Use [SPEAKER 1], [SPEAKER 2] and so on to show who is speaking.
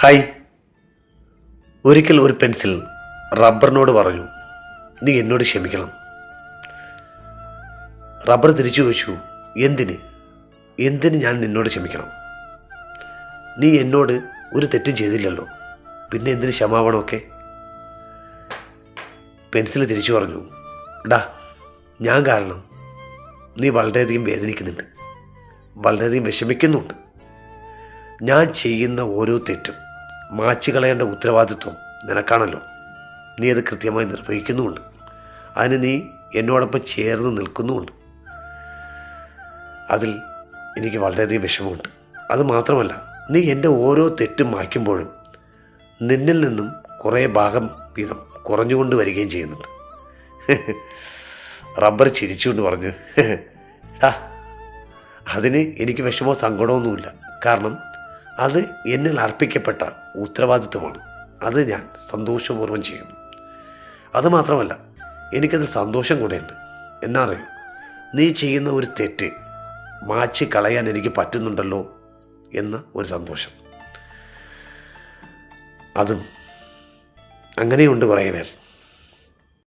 [SPEAKER 1] Hi. ഒരിക്കൽ ഒരു pencil റബ്ബറിനോട് പറഞ്ഞു, നീ എന്നോട് ക്ഷമിക്കണം. റബ്ബർ തിരിച്ചു ചോദിച്ചു, എന്തിന് ഞാൻ നിന്നോട് ക്ഷമിക്കണം? നീ എന്നോട് ഒരു തെറ്റും ചെയ്തില്ലല്ലോ, പിന്നെ എന്തിന് ക്ഷമാപണമൊക്കെ? പെൻസിൽ തിരിച്ചു പറഞ്ഞു, ഡാ, ഞാൻ കാരണം നീ വളരെയധികം വേദനിക്കുന്നുണ്ട്, വളരെയധികം വിഷമിക്കുന്നുണ്ട്. ഞാൻ ചെയ്യുന്ന ഓരോ തെറ്റും മായ്ച്ചു കളയേണ്ട ഉത്തരവാദിത്വം നിനക്കാണല്ലോ. നീ അത് കൃത്യമായി നിർവഹിക്കുന്നുമുണ്ട്. അതിന് നീ എന്നോടൊപ്പം ചേർന്ന് നിൽക്കുന്നുമുണ്ട്. അതിൽ എനിക്ക് വളരെയധികം വിഷമമുണ്ട്. അതുമാത്രമല്ല, നീ എൻ്റെ ഓരോ തെറ്റും മായ്ക്കുമ്പോഴും നിന്നിൽ നിന്നും കുറേ ഭാഗം വീതം കുറഞ്ഞുകൊണ്ട് വരികയും ചെയ്യുന്നുണ്ട്. റബ്ബർ ചിരിച്ചുകൊണ്ട് പറഞ്ഞു, അതിന് എനിക്ക് വിഷമോ സങ്കടമൊന്നുമില്ല. കാരണം അത് എന്നിൽ അർപ്പിക്കപ്പെട്ട ഉത്തരവാദിത്വമാണ്. അത് ഞാൻ സന്തോഷപൂർവ്വം ചെയ്യുന്നു. അതുമാത്രമല്ല, എനിക്കതിൽ സന്തോഷം കൂടെയുണ്ട്. എന്നാ അറിയും, നീ ചെയ്യുന്ന ഒരു തെറ്റ് മായ്ച്ച് കളയാൻ എനിക്ക് പറ്റുന്നുണ്ടല്ലോ എന്ന ഒരു സന്തോഷം. അതും അങ്ങനെയുണ്ട് കുറേ പേർ.